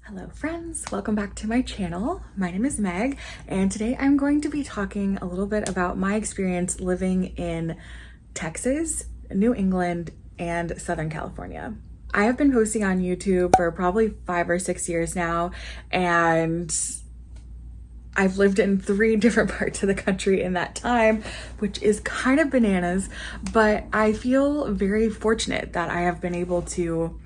Hello friends, welcome back to my channel. My name is Meg and today I'm going to be talking a little bit about my experience living in Texas, New England, and Southern California. I have been posting on YouTube for probably 5 or 6 years now, and I've lived in 3 different parts of the country in that time, which is kind of bananas, but I feel very fortunate that I have been able to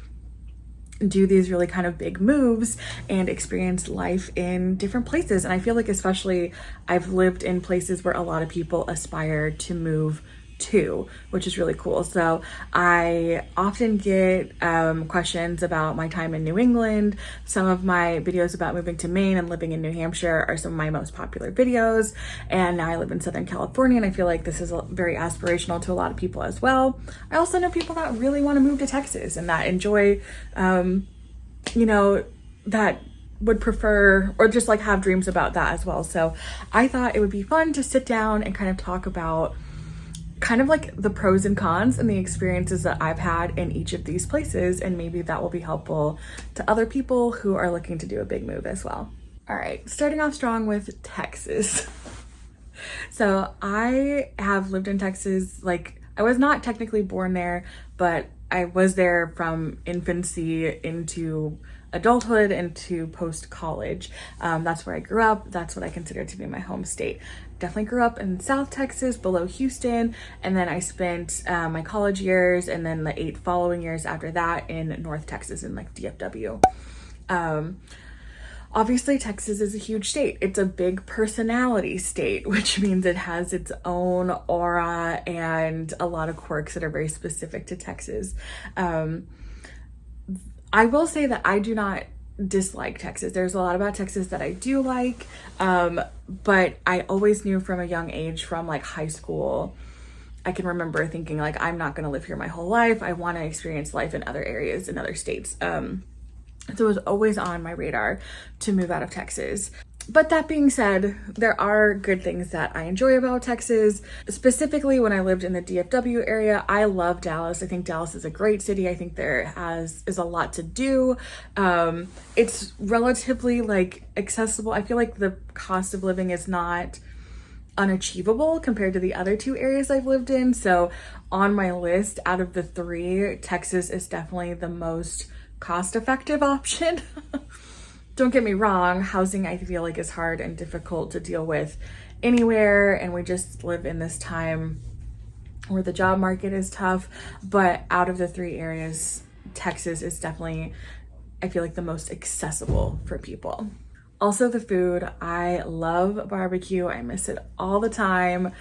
do these really kind of big moves and experience life in different places. And I feel like especially I've lived in places where a lot of people aspire to move to, which is really cool. So I often get questions about my time in New England. Some of my videos about moving to Maine and living in New Hampshire are some of my most popular videos. And now I live in Southern California, and I feel like this is very aspirational to a lot of people as well. I also know people that really want to move to Texas and that enjoy, that would prefer or just like have dreams about that as well. So I thought it would be fun to sit down and kind of talk about kind of like the pros and cons and the experiences that I've had in each of these places, and maybe that will be helpful to other people who are looking to do a big move as well. All right, starting off strong with Texas. So I have lived in Texas, like I was not technically born there, but I was there from infancy into adulthood into post-college. That's where I grew up. That's what I consider to be my home state. Definitely grew up in South Texas below Houston, and then I spent my college years and then the 8 following years after that in North Texas in like DFW. Obviously, Texas is a huge state. It's a big personality state, which means it has its own aura and a lot of quirks that are very specific to Texas. I will say that I do not dislike Texas. There's a lot about Texas that I do like, but I always knew from a young age, from like high school, I can remember thinking like, I'm not going to live here my whole life. I want to experience life in other areas, in other states. So it was always on my radar to move out of Texas. But that being said, there are good things that I enjoy about Texas. Specifically, when I lived in the DFW area, I love Dallas. I think Dallas is a great city. I think there is a lot to do. It's relatively like accessible. I feel like the cost of living is not unachievable compared to the other 2 areas I've lived in. So on my list, out of the 3, Texas is definitely the most cost-effective option. Don't get me wrong, housing I feel like is hard and difficult to deal with anywhere, and we just live in this time where the job market is tough. But out of the 3 areas, Texas is definitely, I feel like, the most accessible for people. Also the food, I love barbecue. I miss it all the time.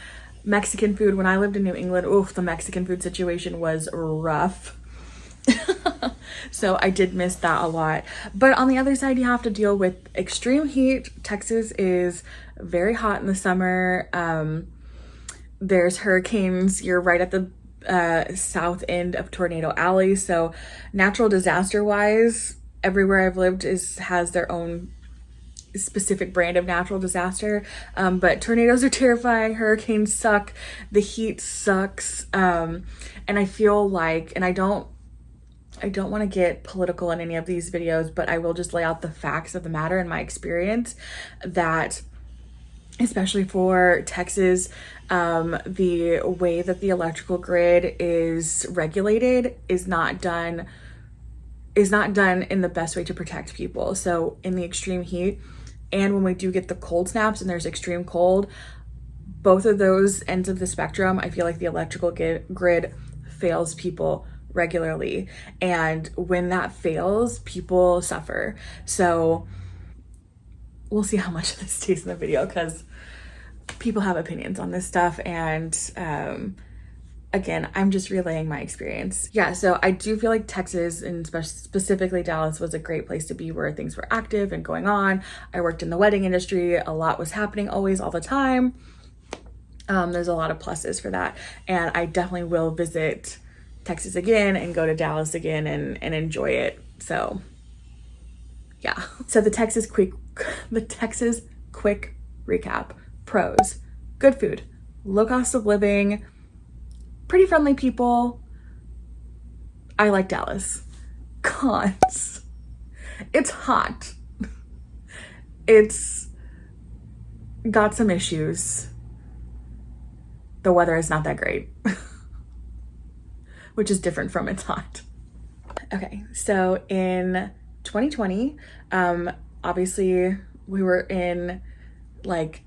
Mexican food, when I lived in New England, oof, the Mexican food situation was rough. So I did miss that a lot. But on the other side, you have to deal with extreme heat. Texas is very hot in the summer. There's hurricanes. You're right at the south end of Tornado Alley. So natural disaster wise, everywhere I've lived has their own specific brand of natural disaster. But tornadoes are terrifying. Hurricanes suck. The heat sucks. And I feel like, and I don't want to get political in any of these videos, but I will just lay out the facts of the matter in my experience, that especially for Texas, the way that the electrical grid is regulated is not done in the best way to protect people. So in the extreme heat, and when we do get the cold snaps and there's extreme cold, both of those ends of the spectrum, I feel like the electrical grid fails people regularly, and when that fails, people suffer. So we'll see how much of this stays in the video, because people have opinions on this stuff, and again, I'm just relaying my experience. Yeah, so I do feel like Texas, and specifically Dallas, was a great place to be, where things were active and going on. I worked in the wedding industry. A lot was happening always, all the time. There's a lot of pluses for that, and I definitely will visit Texas again and go to Dallas again and enjoy it. So yeah. So the Texas quick recap. Pros: good food, low cost of living, pretty friendly people. I like Dallas. Cons: It's hot. It's got some issues. The weather is not that great, which is different from it's hot. Okay, so in 2020, obviously we were in like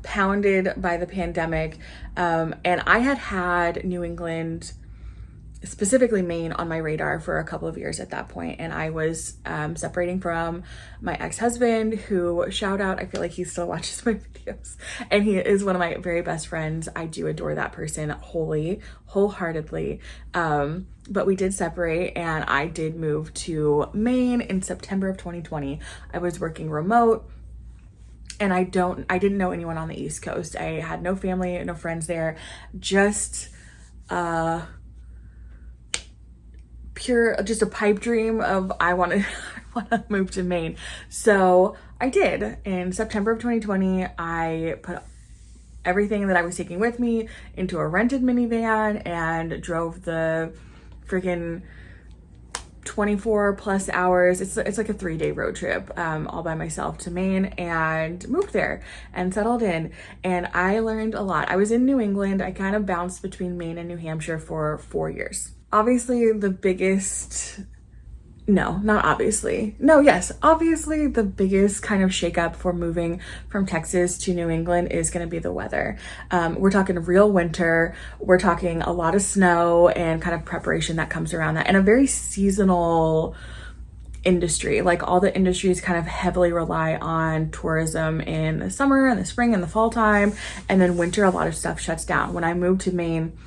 pounded by the pandemic, and I had New England, specifically Maine, on my radar for a couple of years at that point, and I was separating from my ex-husband, who, shout out, I feel like he still watches my videos, and he is one of my very best friends. I do adore that person wholeheartedly, but we did separate, and I did move to Maine in September of 2020. I was working remote, and I didn't know anyone on the East Coast. I had no family, no friends there, just a pipe dream of I want to move to Maine. So I did. In September of 2020, I put everything that I was taking with me into a rented minivan and drove the freaking 24 plus hours. It's like a 3-day road trip, all by myself to Maine, and moved there and settled in. And I learned a lot. I was in New England. I kind of bounced between Maine and New Hampshire for 4 years. Obviously the biggest obviously the biggest kind of shakeup for moving from Texas to New England is going to be the weather. We're talking real winter. We're talking a lot of snow and kind of preparation that comes around that, and a very seasonal industry. Like, all the industries kind of heavily rely on tourism in the summer and the spring and the fall time, and then winter, a lot of stuff shuts down. When I moved to Maine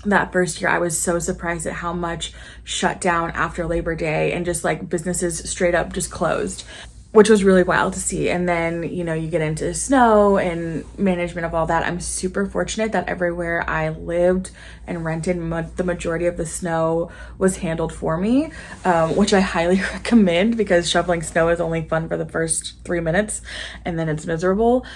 that first year, I was so surprised at how much shut down after Labor Day, and just like businesses straight up just closed, which was really wild to see. And then, you get into snow and management of all that. I'm super fortunate that everywhere I lived and rented, the majority of the snow was handled for me, which I highly recommend, because shoveling snow is only fun for the first 3 minutes and then it's miserable.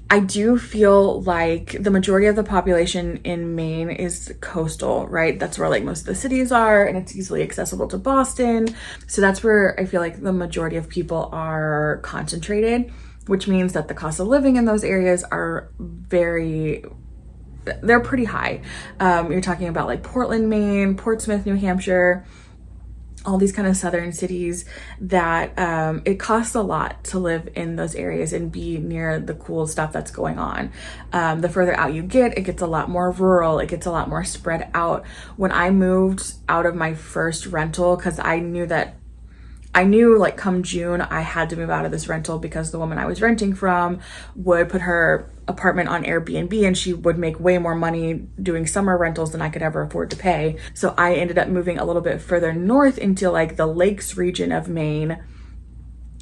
I do feel like the majority of the population in Maine is coastal, right? That's where like most of the cities are, and it's easily accessible to Boston. So that's where I feel like the majority of people are concentrated, which means that the cost of living in those areas are they're pretty high. You're talking about like Portland, Maine, Portsmouth, New Hampshire, all these kind of southern cities that it costs a lot to live in those areas and be near the cool stuff that's going on. The further out you get, it gets a lot more rural. It gets a lot more spread out. When I moved out of my first rental, because I knew like come June, I had to move out of this rental, because the woman I was renting from would put her apartment on Airbnb, and she would make way more money doing summer rentals than I could ever afford to pay. So I ended up moving a little bit further north into like the lakes region of Maine,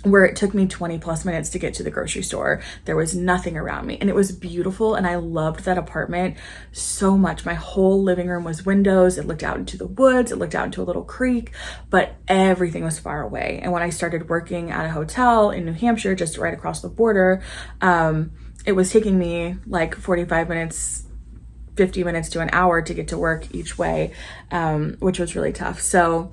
where it took me 20 plus minutes to get to the grocery store. There was nothing around me, and it was beautiful, and I loved that apartment so much. My whole living room was windows. It looked out into the woods. It looked out into a little creek, but everything was far away. And when I started working at a hotel in New Hampshire, just right across the border, it was taking me like 45 minutes, 50 minutes to an hour to get to work each way, which was really tough. So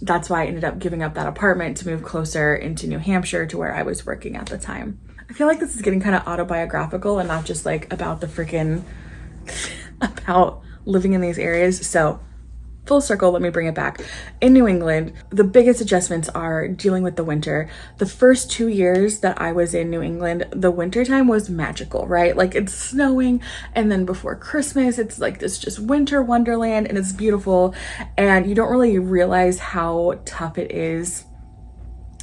that's why I ended up giving up that apartment to move closer into New Hampshire to where I was working at the time. I feel like this is getting kind of autobiographical and not just like about about living in these areas. So full circle, let me bring it back. In New England, the biggest adjustments are dealing with the winter. The first 2 years that I was in New England, the winter time was magical, right? Like, it's snowing, and then before Christmas, it's like this just winter wonderland, and it's beautiful. And you don't really realize how tough it is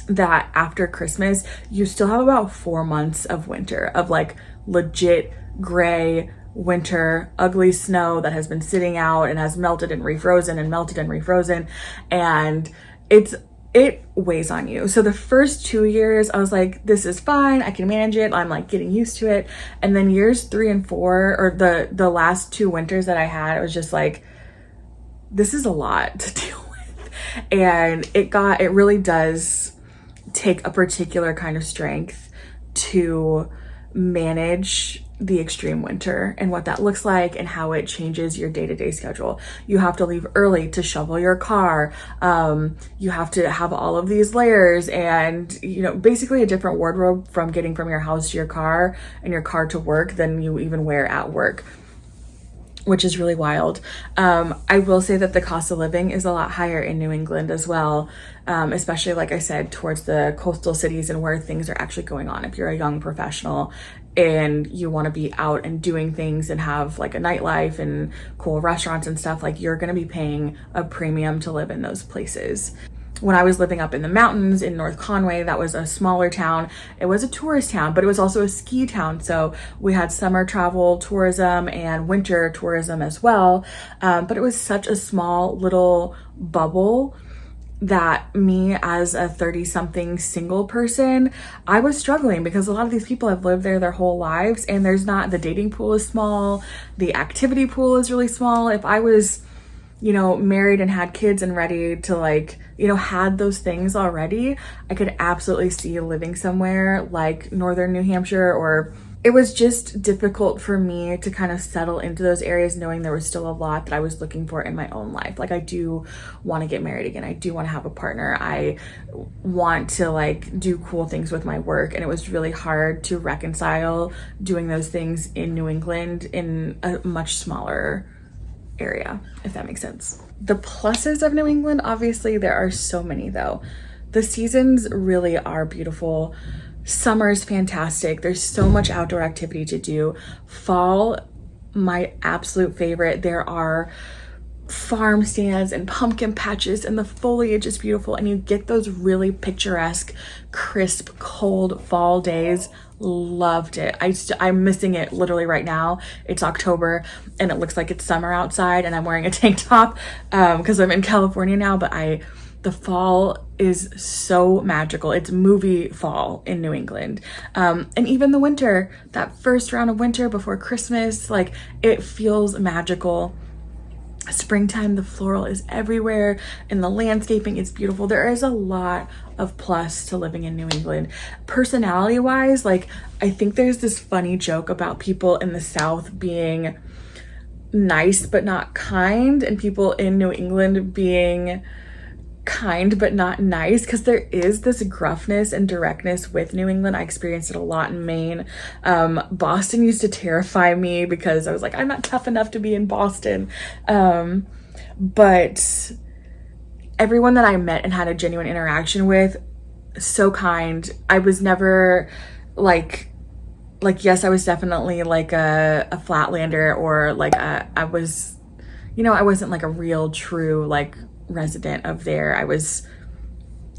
that after Christmas, you still have about 4 months of winter, of like legit gray winter, ugly snow that has been sitting out and has melted and refrozen and melted and refrozen, and it weighs on you. So the first 2 years I was like, this is fine, I can manage it, I'm like getting used to it. And then years 3 and 4, or the last 2 winters that I had, it was just like, this is a lot to deal with. And it really does take a particular kind of strength to manage the extreme winter and what that looks like and how it changes your day-to-day schedule. You have to leave early to shovel your car. You have to have all of these layers and, basically a different wardrobe from getting from your house to your car and your car to work than you even wear at work, which is really wild. I will say that the cost of living is a lot higher in New England as well, especially, like I said, towards the coastal cities and where things are actually going on. If you're a young professional and you want to be out and doing things and have like a nightlife and cool restaurants and stuff, like you're going to be paying a premium to live in those places. When I was living up in the mountains in North Conway, that was a smaller town. It was a tourist town, but it was also a ski town. So we had summer travel tourism and winter tourism as well. But it was such a small little bubble that me as a 30-something single person, I was struggling because a lot of these people have lived there their whole lives and the dating pool is small. The activity pool is really small. If I was married and had kids and ready to had those things already, I could absolutely see living somewhere like northern New Hampshire, or it was just difficult for me to kind of settle into those areas knowing there was still a lot that I was looking for in my own life. Like I do want to get married again. I do want to have a partner. I want to do cool things with my work. And it was really hard to reconcile doing those things in New England in a much smaller area, if that makes sense. The pluses of New England, obviously there are so many though. The seasons really are beautiful. Summer is fantastic. There's so much outdoor activity to do. Fall, my absolute favorite. There are farm stands and pumpkin patches and the foliage is beautiful and you get those really picturesque, crisp, cold fall days. Loved it. I'm missing it literally right now. It's October and it looks like it's summer outside and I'm wearing a tank top because I'm in California now, but the fall is so magical. It's movie fall in New England. And even the winter, that first round of winter before Christmas, it feels magical. Springtime, the floral is everywhere and the landscaping is beautiful. There is a lot of plus to living in New England. Personality wise, I think there's this funny joke about people in the South being nice but not kind, and people in New England being kind but not nice, because there is this gruffness and directness with New England. I experienced it a lot in Maine. Boston used to terrify me because I was like, I'm not tough enough to be in Boston. But everyone that I met and had a genuine interaction with, so kind. I was never yes, I was definitely a flatlander, or I was, I wasn't a real true resident of there. I was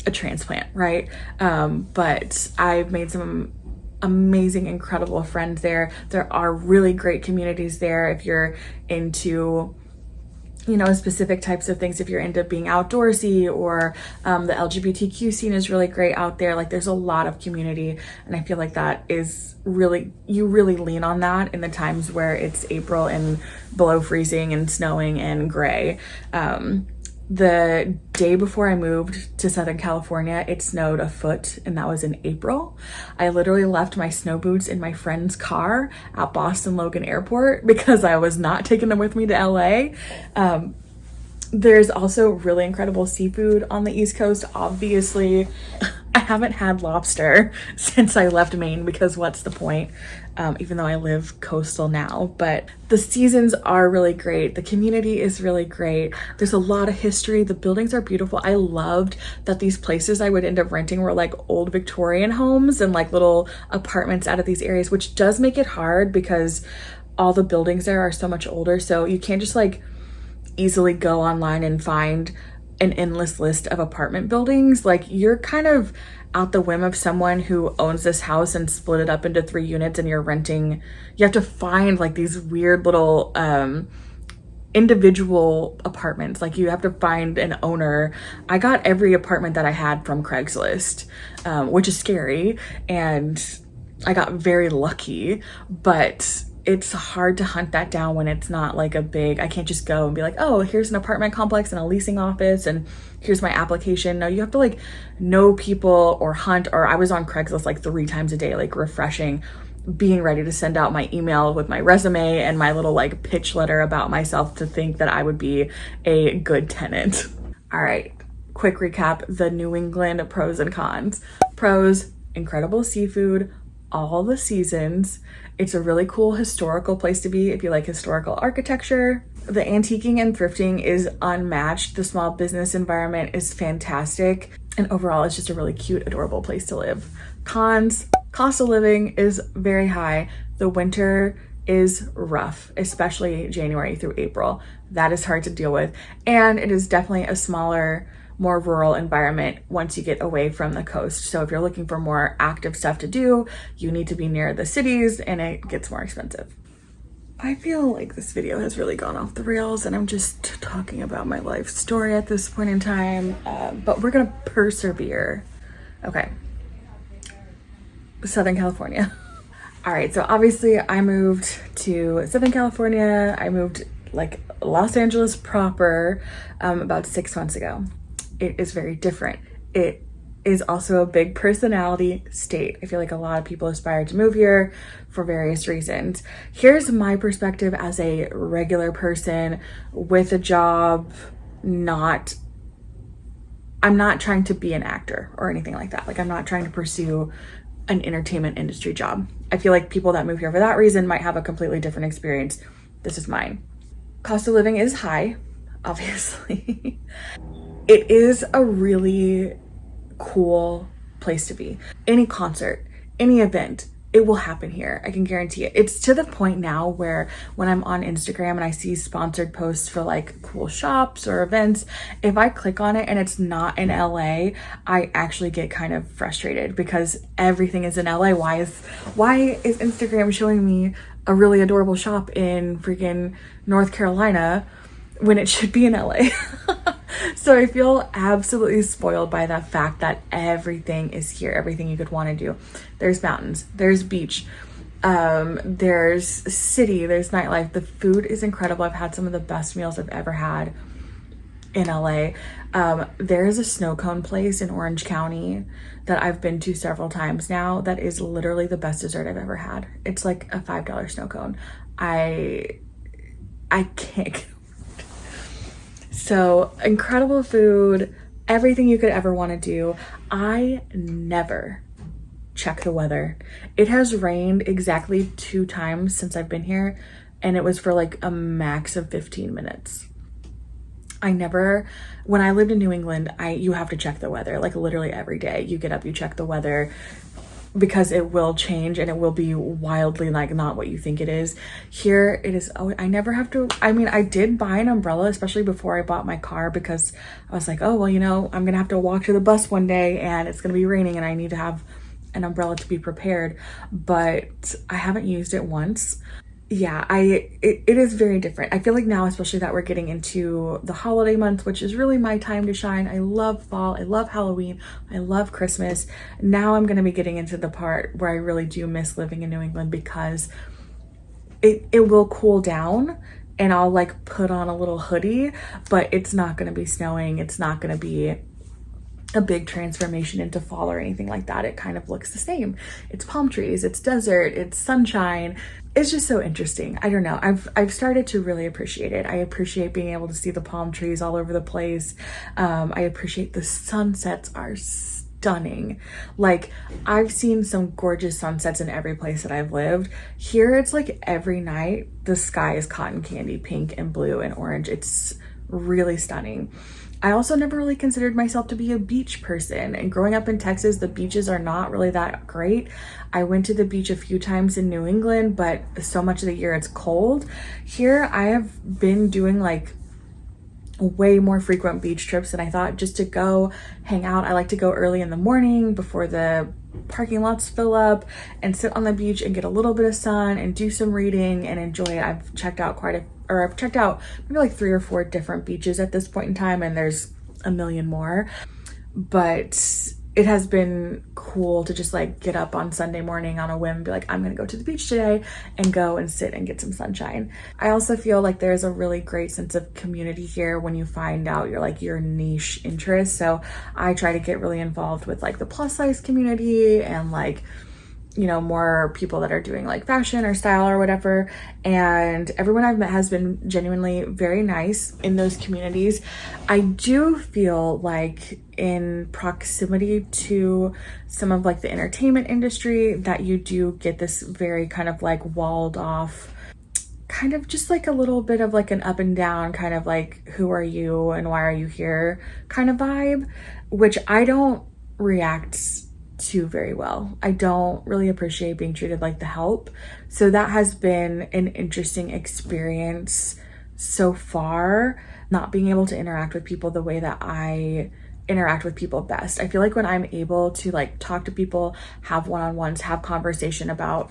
a transplant, right? But I've made some amazing, incredible friends there. There are really great communities there if you're into specific types of things. If you're into being outdoorsy, or the LGBTQ scene is really great out there. There's a lot of community, and I feel like that is you really lean on that in the times where it's April and below freezing and snowing and gray. The day before I moved to Southern California, it snowed a foot, and that was in April. I literally left my snow boots in my friend's car at Boston Logan Airport because I was not taking them with me to LA. There's also really incredible seafood on the East Coast. Obviously, I haven't had lobster since I left Maine because what's the point? Even though I live coastal now, but the seasons are really great. The community is really great. There's a lot of history. The buildings are beautiful. I loved that these places I would end up renting were old Victorian homes and little apartments out of these areas, which does make it hard because all the buildings there are so much older. So you can't just easily go online and find an endless list of apartment buildings. You're kind of at the whim of someone who owns this house and split it up into 3 units, and you're renting. You have to find these weird little individual apartments. You have to find an owner. I got every apartment that I had from Craigslist, which is scary, and I got very lucky, but it's hard to hunt that down when it's not I can't just go and be oh, here's an apartment complex and a leasing office and here's my application. No, you have to know people or hunt. Or I was on Craigslist 3 times a day, refreshing being ready to send out my email with my resume and my little like pitch letter about myself to think that I would be a good tenant. All right, quick recap, the New England pros and cons. Pros, incredible seafood, all the seasons. It's a really cool historical place to be if you like historical architecture. The antiquing and thrifting is unmatched. The small business environment is fantastic. And overall, it's just a really cute, adorable place to live. Cons, cost of living is very high. The winter is rough, especially January through April. That is hard to deal with. And it is definitely a smaller, more rural environment once you get away from the coast. So if you're looking for more active stuff to do, you need to be near the cities and it gets more expensive. I feel like this video has really gone off the rails and I'm just talking about my life story at this point in time, but we're gonna persevere. Okay, Southern California. All right, so obviously I moved to Southern California. I moved like Los Angeles proper about 6 months ago. It is very different. It is also a big personality state. I feel like a lot of people aspire to move here for various reasons. Here's my perspective as a regular person with a job. I'm not trying to be an actor or anything like that. Like, I'm not trying to pursue an entertainment industry job. I feel like people that move here for that reason might have a completely different experience. This is mine. Cost of living is high, obviously. It is a really cool place to be. Any concert, any event, it will happen here. I can guarantee it. It's to the point now where when I'm on Instagram and I see sponsored posts for like cool shops or events, if I click on it and it's not in LA, I actually get kind of frustrated because everything is in LA. Why is Instagram showing me a really adorable shop in freaking North Carolina when it should be in LA? So I feel absolutely spoiled by that fact that everything is here, everything you could want to do. There's mountains, there's beach, there's city, there's nightlife. The food is incredible. I've had some of the best meals I've ever had in LA. There is a snow cone place in Orange County that I've been to several times now that is literally the best dessert I've ever had. It's like a $5 snow cone. I can't. So incredible food, everything you could ever want to do. I never check the weather. It has rained exactly 2 times since I've been here, and it was for like a max of 15 minutes. When I lived in New England, you have to check the weather, like literally every day. You get up, you check the weather, because it will change and it will be wildly like not what you think it is. Here it is. Oh, I never have to. I mean, I did buy an umbrella, especially before I bought my car, because I was like, oh, well, I'm gonna have to walk to the bus one day and it's gonna be raining and I need to have an umbrella to be prepared. But I haven't used it once. Yeah, it is very different. I feel like now, especially that we're getting into the holiday months, which is really my time to shine. I love fall, I love Halloween, I love Christmas. Now I'm going to be getting into the part where I really do miss living in New England, because it will cool down and I'll like put on a little hoodie, but it's not going to be snowing. It's not going to be a big transformation into fall or anything like that. It kind of looks the same. It's palm trees, it's desert, it's sunshine. It's just so interesting. I don't know. I've started to really appreciate it. I appreciate being able to see the palm trees all over the place. I appreciate the sunsets are stunning. Like, I've seen some gorgeous sunsets in every place that I've lived. Here it's like every night the sky is cotton candy pink and blue and orange. It's really stunning. I also never really considered myself to be a beach person, and growing up in Texas, the beaches are not really that great. I went to the beach a few times in New England, but so much of the year it's cold. Here I have been doing like way more frequent beach trips than I thought, just to go hang out. I like to go early in the morning before the parking lots fill up and sit on the beach and get a little bit of sun and do some reading and enjoy it. I've checked out maybe like 3 or 4 different beaches at this point in time, and there's a million more. But it has been cool to just like get up on Sunday morning on a whim and be like, I'm gonna go to the beach today, and go and sit and get some sunshine. I also feel like there's a really great sense of community here when you find out your niche interest. So I try to get really involved with like the plus size community and like you know, more people that are doing like fashion or style or whatever. And everyone I've met has been genuinely very nice in those communities. I do feel like in proximity to some of like the entertainment industry that you do get this very kind of like walled off, kind of just like a little bit of like an up and down kind of like, who are you and why are you here kind of vibe, which I don't react to very well. I don't really appreciate being treated like the help. So that has been an interesting experience so far, not being able to interact with people the way that I interact with people best. I feel like when I'm able to like talk to people, have one-on-ones, have conversation about,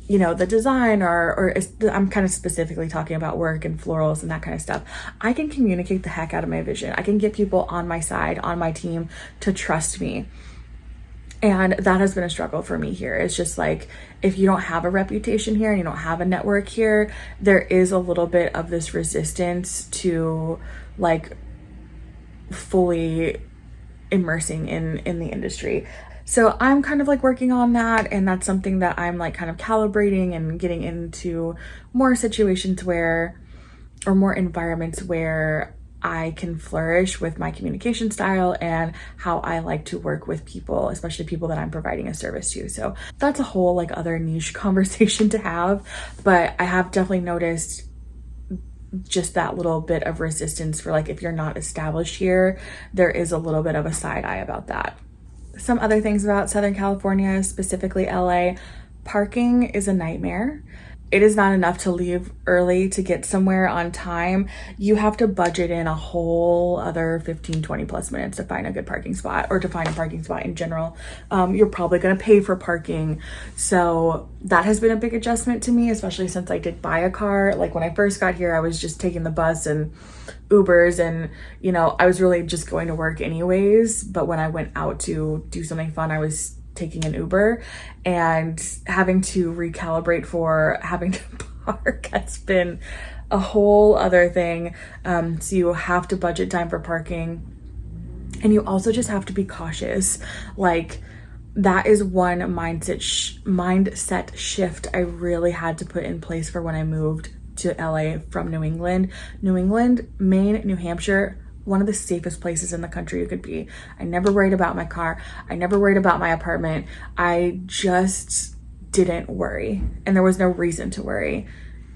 you know, the design or I'm kind of specifically talking about work and florals and that kind of stuff, I can communicate the heck out of my vision. I can get people on my side, on my team, to trust me. And that has been a struggle for me here. It's just like, if you don't have a reputation here and you don't have a network here, there is a little bit of this resistance to like fully immersing in the industry. So I'm kind of like working on that, and that's something that I'm like kind of calibrating and getting into more situations where, or more environments where I can flourish with my communication style and how I like to work with people, especially people that I'm providing a service to. So that's a whole like other niche conversation to have, but I have definitely noticed just that little bit of resistance for like, if you're not established here, there is a little bit of a side eye about that. Some other things about Southern California, specifically LA, parking is a nightmare. It is not enough to leave early to get somewhere on time. You have to budget in a whole other 15, 20 plus minutes to find a good parking spot, or to find a parking spot in general. You're probably going to pay for parking. So that has been a big adjustment to me, especially since I did buy a car. Like when I first got here, I was just taking the bus and Ubers, and you know, I was really just going to work anyways. But when I went out to do something fun, I was taking an Uber, and having to recalibrate for having to park has been a whole other thing. So you have to budget time for parking, and you also just have to be cautious. Like that is one mindset shift I really had to put in place for when I moved to LA from New England. Maine, New Hampshire, one of the safest places in the country you could be. I never worried about my car. I never worried about my apartment. I just didn't worry, and there was no reason to worry.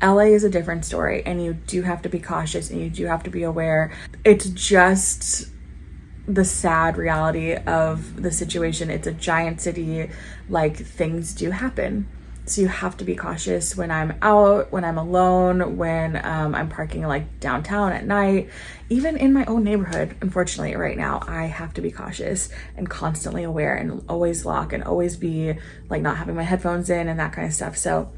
LA is a different story, and you do have to be cautious and you do have to be aware. It's just the sad reality of the situation. It's a giant city, like things do happen. So you have to be cautious when I'm out, when I'm alone, when I'm parking like downtown at night, even in my own neighborhood. Unfortunately, right now, I have to be cautious and constantly aware, and always lock, and always be like not having my headphones in and that kind of stuff. So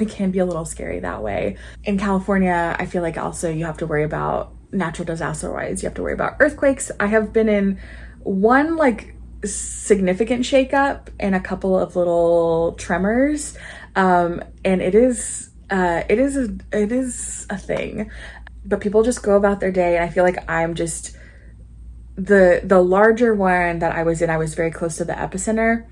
it can be a little scary that way. In California, I feel like also you have to worry about natural disaster wise. You have to worry about earthquakes. I have been in one like significant shakeup and a couple of little tremors, and it is a thing, but people just go about their day. And I feel like I'm just the larger one that I was in. I was very close to the epicenter,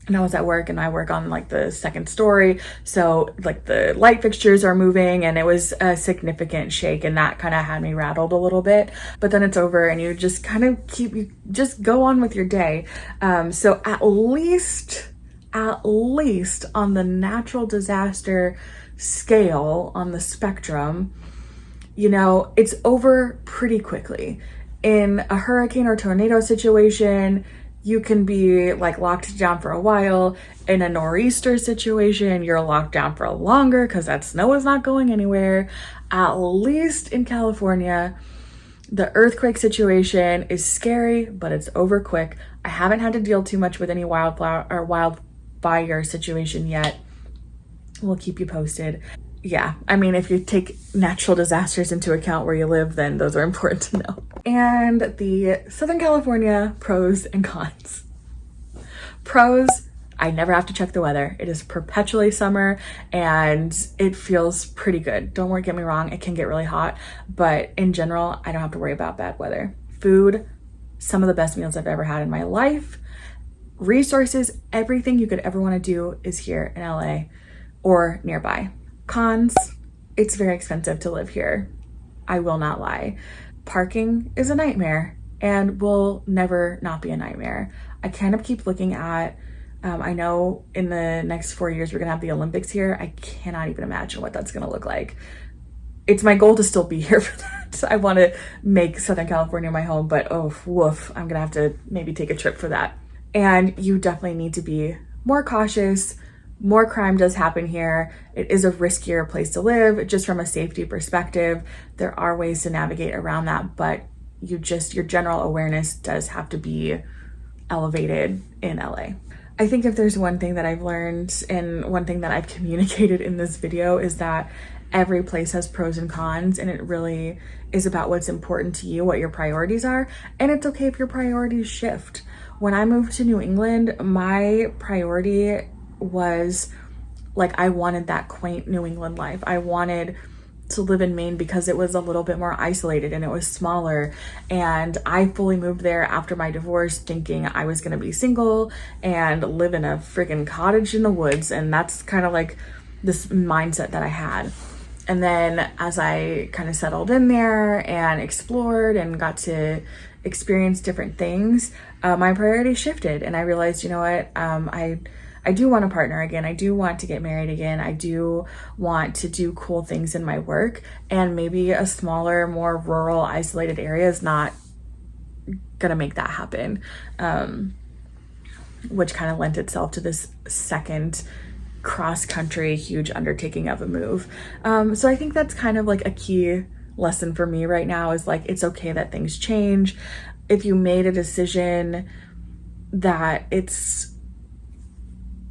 and I was at work, and I work on like the second story, so like the light fixtures are moving, and it was a significant shake, and that kind of had me rattled a little bit. But then it's over, and you just kind of you just go on with your day. So at least on the natural disaster scale, on the spectrum, you know, it's over pretty quickly. In a hurricane or tornado situation, you can be like locked down for a while. In a nor'easter situation, you're locked down for longer because that snow is not going anywhere. At least in California, the earthquake situation is scary, but it's over quick. I haven't had to deal too much with any wildfire situation yet. We'll keep you posted. Yeah, I mean, if you take natural disasters into account where you live, then those are important to know. And the Southern California pros and cons. Pros, I never have to check the weather. It is perpetually summer, and it feels pretty good. Don't get me wrong, it can get really hot, but in general, I don't have to worry about bad weather. Food, some of the best meals I've ever had in my life. resources, everything you could ever want to do is here in LA or nearby. Cons, it's very expensive to live here. I will not lie. Parking is a nightmare and will never not be a nightmare. I kind of keep looking at, I know in the next 4 years we're gonna have the Olympics here. I cannot even imagine what that's gonna look like. It's my goal to still be here for that. I want to make Southern California my home, but oh, woof, I'm gonna have to maybe take a trip for that. And you definitely need to be more cautious. More crime does happen here. It is a riskier place to live, just from a safety perspective. There are ways to navigate around that, but your general awareness does have to be elevated in LA. I think if there's one thing that I've learned and one thing that I've communicated in this video is that every place has pros and cons, and it really is about what's important to you, what your priorities are, and it's okay if your priorities shift. When I moved to New England, my priority was like, I wanted that quaint New England life. I wanted to live in Maine because it was a little bit more isolated and it was smaller. And I fully moved there after my divorce thinking I was gonna be single and live in a freaking cottage in the woods. And that's kind of like this mindset that I had. And then as I kind of settled in there and explored and got to experience different things, my priorities shifted. And I realized, you know what, I do want a partner again. I do want to get married again. I do want to do cool things in my work, and maybe a smaller, more rural, isolated area is not gonna make that happen, which kind of lent itself to this second cross-country huge undertaking of a move. So I think that's kind of like a key lesson for me right now is like, it's okay that things change. If you made a decision, that it's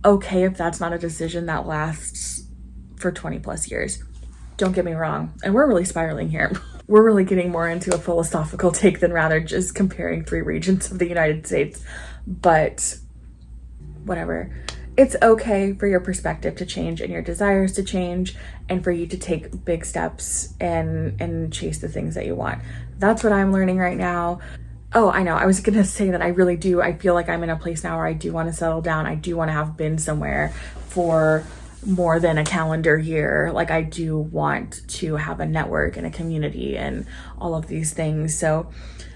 okay if that's not a decision that lasts for 20 plus years. Don't get me wrong. And we're really spiraling here. We're really getting more into a philosophical take than rather just comparing 3 regions of the United States. But whatever. It's okay for your perspective to change and your desires to change, and for you to take big steps and chase the things that you want. That's what I'm learning right now. Oh, I know. I was going to say that I really do. I feel like I'm in a place now where I do want to settle down. I do want to have been somewhere for more than a calendar year. Like, I do want to have a network and a community and all of these things. So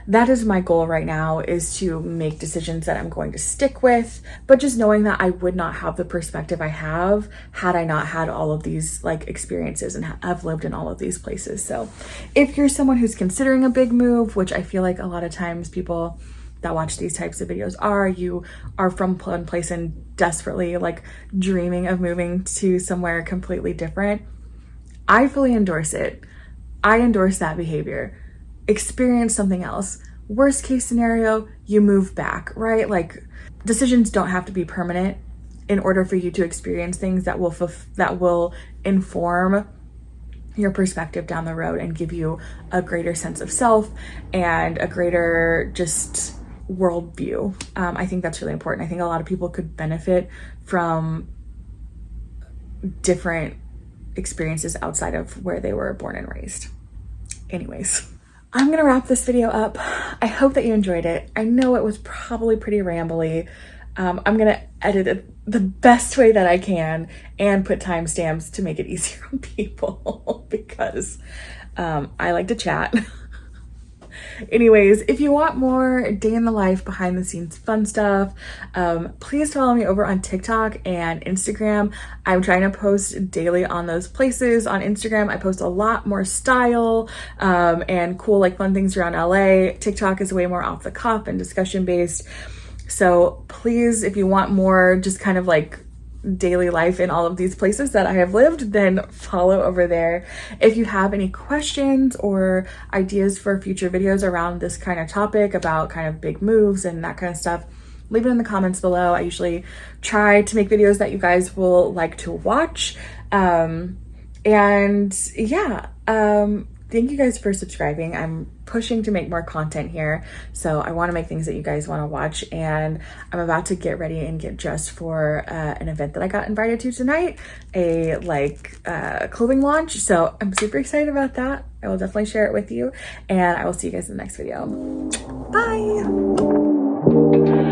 that is my goal right now, is to make decisions that I'm going to stick with, but just knowing that I would not have the perspective I have had I not had all of these like experiences and have lived in all of these places. So if you're someone who's considering a big move, which I feel like a lot of times people that watch these types of videos you are from one place and desperately like dreaming of moving to somewhere completely different, I fully endorse it. I endorse that behavior. Experience something else. Worst case scenario, you move back, right? Like, decisions don't have to be permanent in order for you to experience things that will inform your perspective down the road and give you a greater sense of self and a greater just worldview. I think that's really important. I think a lot of people could benefit from different experiences outside of where they were born and raised. Anyways, I'm gonna wrap this video up. I hope that you enjoyed it. I know it was probably pretty rambly. I'm gonna edit it the best way that I can and put timestamps to make it easier on people because I like to chat. Anyways, if you want more day in the life, behind the scenes fun stuff, please follow me over on TikTok and Instagram. I'm trying to post daily on those places. On Instagram, I post a lot more style and cool like fun things around LA. TikTok is way more off the cuff and discussion based. So please, if you want more just kind of like daily life in all of these places that I have lived, then follow over there. If you have any questions or ideas for future videos around this kind of topic about kind of big moves and that kind of stuff, leave it in the comments below. I usually try to make videos that you guys will like to watch. And yeah, thank you guys for subscribing. I'm pushing to make more content here, so I want to make things that you guys want to watch, and I'm about to get ready and get dressed for an event that I got invited to tonight, a clothing launch. So I'm super excited about that. I will definitely share it with you, and I will see you guys in the next video. Bye.